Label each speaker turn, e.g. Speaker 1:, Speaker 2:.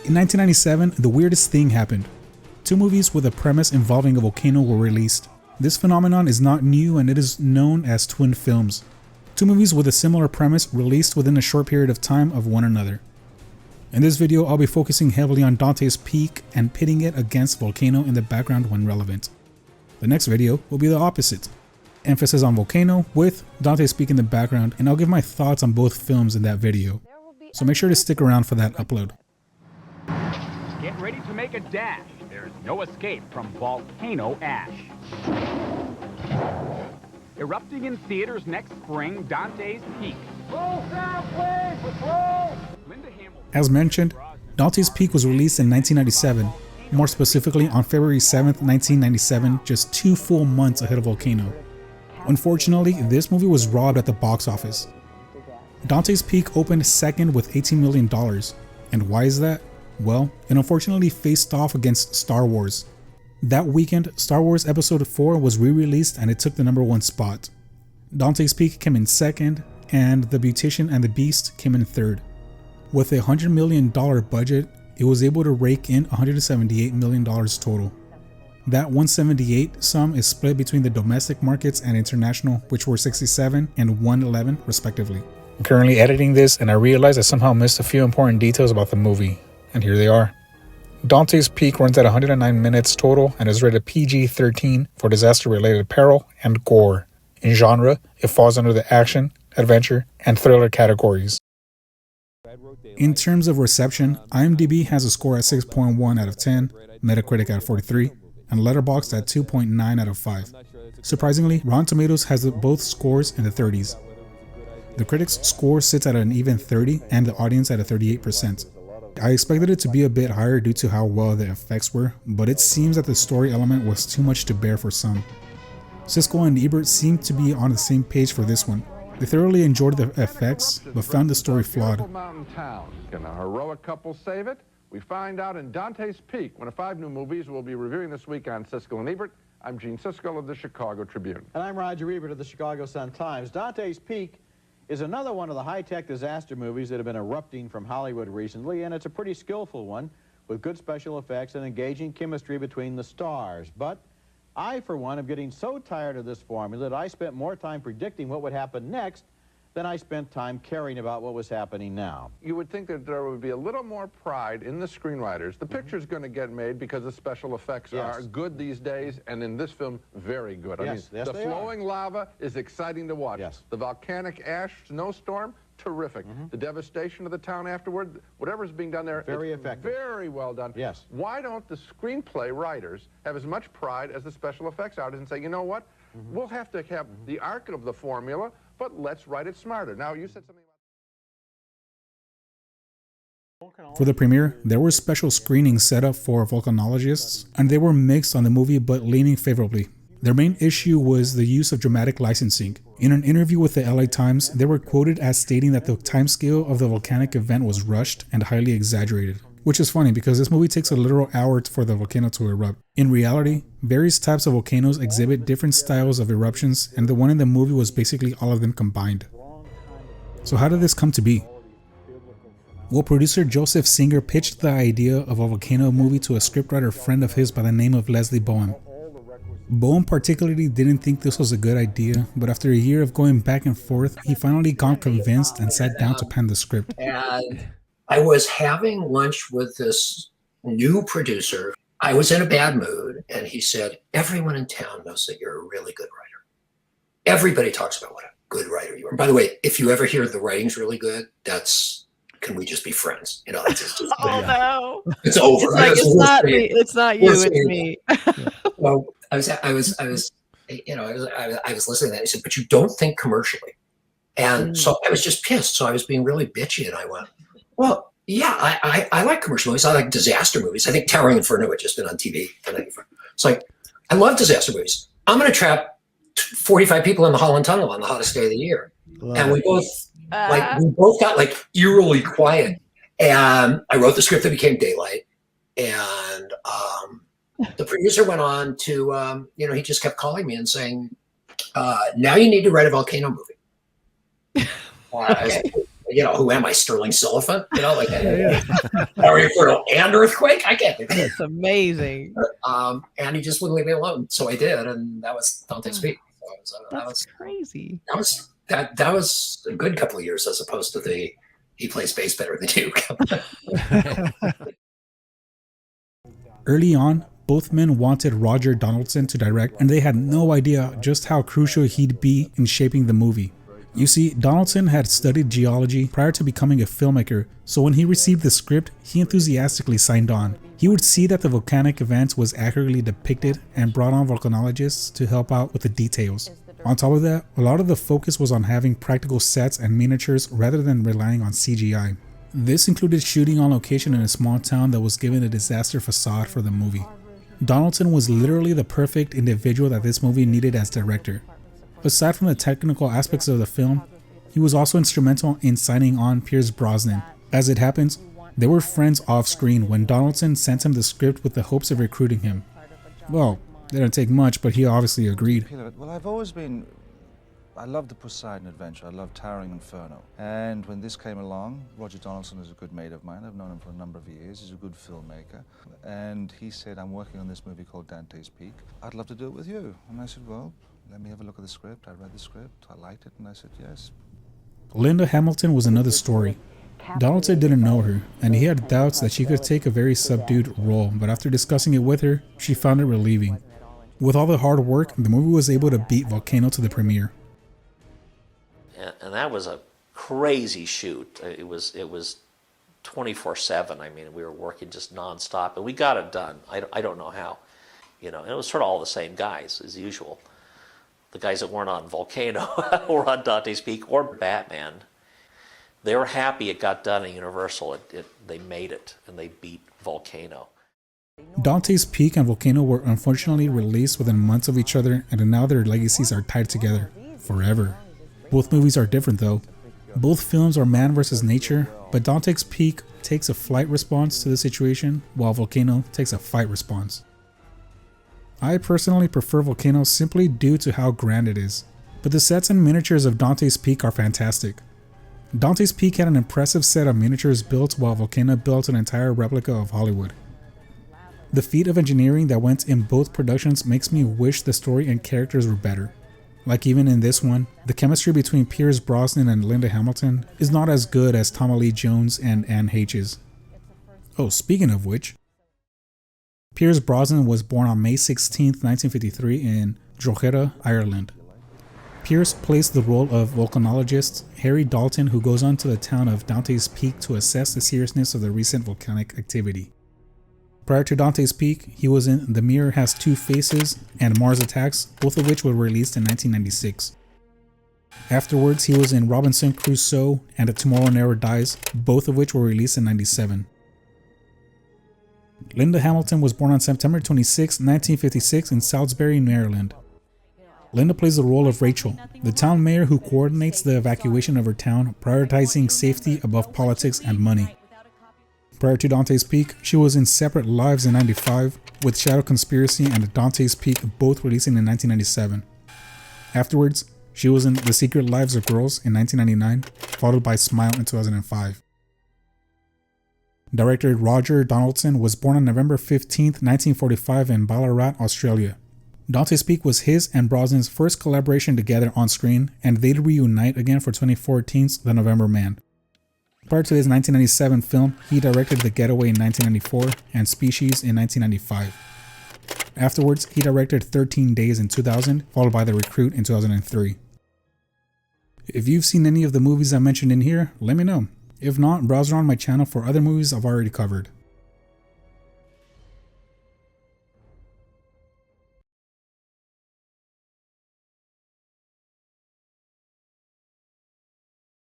Speaker 1: In 1997, the weirdest thing happened. Two movies with a premise involving a volcano were released. This phenomenon is not new and it is known as twin films. Two movies with a similar premise released within a short period of time of one another. In this video, I'll be focusing heavily on Dante's Peak and pitting it against Volcano in the background when relevant. The next video will be the opposite. Emphasis on Volcano with Dante's Peak in the background, and I'll give my thoughts on both films in that video. So make sure to stick around for that upload.
Speaker 2: Get ready to make a dash. There's no escape from volcano ash. Erupting in theaters next spring, Dante's Peak. Roll sound, please. Let's roll.
Speaker 1: As mentioned, Dante's Peak was released in 1997, more specifically on February 7th, 1997, just 2 full months ahead of Volcano. Unfortunately, this movie was robbed at the box office. Dante's Peak opened second with $18 million. And why is that? Well, it unfortunately faced off against Star Wars. That weekend, Star Wars Episode 4 was re-released and it took the #1 spot. Dante's Peak came in second, and The Beautician and the Beast came in third. With a $100 million budget, it was able to rake in $178 million total. That 178 sum is split between the domestic markets and international, which were 67 and 111 respectively. I'm currently editing this and I realized I somehow missed a few important details about the movie, and here they are. Dante's Peak runs at 109 minutes total and is rated PG-13 for disaster-related peril and gore. In genre, it falls under the action, adventure, and thriller categories. In terms of reception, IMDb has a score at 6.1 out of 10, Metacritic at 43, and Letterboxd at 2.9 out of 5. Surprisingly, Rotten Tomatoes has both scores in the 30s. The critics' score sits at an even 30 and the audience at a 38%. I expected it to be a bit higher due to how well the effects were, but it seems that the story element was too much to bear for some. Siskel and Ebert seemed to be on the same page for this one. They thoroughly enjoyed the effects, but found the story flawed.
Speaker 3: Mountain town. Can a heroic couple save it? We find out in Dante's Peak, one of 5 new movies we'll be reviewing this week on Siskel and Ebert. I'm Gene Siskel of the Chicago Tribune.
Speaker 4: And I'm Roger Ebert of the Chicago Sun-Times. Dante's Peak is another one of the high-tech disaster movies that have been erupting from Hollywood recently, and it's a pretty skillful one with good special effects and engaging chemistry between the stars. But I, for one, am getting so tired of this formula that I spent more time predicting what would happen next than I spent time caring about what was happening now.
Speaker 3: You would think that there would be a little more pride in the screenwriters. The picture's going to get made because the special effects are good these days, and in this film, very good.
Speaker 4: Yes,
Speaker 3: the flowing lava is exciting to watch.
Speaker 4: Yes.
Speaker 3: The volcanic ash snowstorm, terrific. The devastation of the town afterward, whatever's being done there,
Speaker 4: very effective.
Speaker 3: Very well done.
Speaker 4: Yes.
Speaker 3: Why don't the screenplay writers have as much pride as the special effects artists and say, you know what, we'll have to have the arc of the formula, but let's write it smarter. Now, you said something about...
Speaker 1: For the premiere, there were special screenings set up for volcanologists, and they were mixed on the movie but leaning favorably. Their main issue was the use of dramatic licensing. In an interview with the LA Times, they were quoted as stating that the timescale of the volcanic event was rushed and highly exaggerated. Which is funny because this movie takes a literal hour for the volcano to erupt. In reality, various types of volcanoes exhibit different styles of eruptions, and the one in the movie was basically all of them combined. So how did this come to be? Well, producer Joseph Singer pitched the idea of a volcano movie to a scriptwriter friend of his by the name of Leslie Bowen. Bowen particularly didn't think this was a good idea, but after a year of going back and forth, he finally got convinced and sat down to pen the script.
Speaker 5: And I was having lunch with this new producer. I was in a bad mood, and he said, everyone in town knows that you're a really good writer. Everybody talks about what a good writer you are. And by the way, if you ever hear the writing's really good, can we just be friends? You know, it's just
Speaker 6: oh no,
Speaker 5: it's over.
Speaker 6: It's like, it's not me. It's not you. It's me.
Speaker 5: Well, I was listening to that. He said, but you don't think commercially. And so I was just pissed. So I was being really bitchy, and I went, well, yeah, I like commercial movies. I like disaster movies. I think Towering Inferno had just been on TV. It's like, I love disaster movies. I'm going to trap 45 people in the Holland Tunnel on the hottest day of the year. And we both got eerily quiet. And I wrote the script that became Daylight. And the producer went on to, he just kept calling me and saying, now you need to write a volcano movie. who am I, Sterling Sullivan? Are you for and earthquake? I can't do that.
Speaker 6: That's amazing.
Speaker 5: And he just wouldn't leave me alone, so I did, and that was Dante's Peak. So
Speaker 6: That's crazy.
Speaker 5: That was a good couple of years, as opposed to he plays bass better than you.
Speaker 1: Early on, both men wanted Roger Donaldson to direct, and they had no idea just how crucial he'd be in shaping the movie. You see, Donaldson had studied geology prior to becoming a filmmaker, so when he received the script, he enthusiastically signed on. He would see that the volcanic event was accurately depicted and brought on volcanologists to help out with the details. On top of that, a lot of the focus was on having practical sets and miniatures rather than relying on CGI. This included shooting on location in a small town that was given a disaster facade for the movie. Donaldson was literally the perfect individual that this movie needed as director. Aside from the technical aspects of the film, he was also instrumental in signing on Pierce Brosnan. As it happens, they were friends off-screen when Donaldson sent him the script with the hopes of recruiting him. Well, it didn't take much, but he obviously agreed.
Speaker 7: Well, I love the Poseidon adventure. I love Towering Inferno. And when this came along, Roger Donaldson is a good mate of mine. I've known him for a number of years. He's a good filmmaker. And he said, I'm working on this movie called Dante's Peak. I'd love to do it with you. And I said, well, let me have a look at the script. I read the script. I liked it. And I said, yes.
Speaker 1: Linda Hamilton was another story. Donaldson didn't know her, and he had doubts that she could take a very subdued role, but after discussing it with her, she found it relieving. With all the hard work, the movie was able to beat Volcano to the premiere.
Speaker 8: And that was a crazy shoot. It was 24/7. I mean, we were working just nonstop, and we got it done. I don't know how, and it was sort of all the same guys as usual. The guys that weren't on Volcano or on Dante's Peak or Batman, they were happy it got done at Universal. They made it, and they beat Volcano.
Speaker 1: Dante's Peak and Volcano were unfortunately released within months of each other, and now their legacies are tied together forever. Both movies are different though. Both films are man versus nature, but Dante's Peak takes a flight response to the situation, while Volcano takes a fight response. I personally prefer Volcano simply due to how grand it is, but the sets and miniatures of Dante's Peak are fantastic. Dante's Peak had an impressive set of miniatures built, while Volcano built an entire replica of Hollywood. The feat of engineering that went in both productions makes me wish the story and characters were better. Like even in this one, the chemistry between Pierce Brosnan and Linda Hamilton is not as good as Tommy Lee Jones and Anne Heche's. Oh, speaking of which, Pierce Brosnan was born on May 16, 1953 in Drogheda, Ireland. Pierce plays the role of volcanologist Harry Dalton, who goes on to the town of Dante's Peak to assess the seriousness of the recent volcanic activity. Prior to Dante's Peak, he was in The Mirror Has Two Faces and Mars Attacks, both of which were released in 1996. Afterwards, he was in Robinson Crusoe and Tomorrow Never Dies, both of which were released in 1997. Linda Hamilton was born on September 26, 1956 in Salisbury, Maryland. Linda plays the role of Rachel, the town mayor who coordinates the evacuation of her town, prioritizing safety above politics and money. Prior to Dante's Peak, she was in Separate Lives in 1995, with Shadow Conspiracy and Dante's Peak both releasing in 1997. Afterwards, she was in The Secret Lives of Girls in 1999, followed by Smile in 2005. Director Roger Donaldson was born on November 15, 1945 in Ballarat, Australia. Dante's Peak was his and Brosnan's first collaboration together on screen, and they'd reunite again for 2014's The November Man. Prior to his 1997 film, he directed The Getaway in 1994 and Species in 1995. Afterwards, he directed 13 Days in 2000, followed by The Recruit in 2003. If you've seen any of the movies I mentioned in here, let me know. If not, browse around my channel for other movies I've already covered.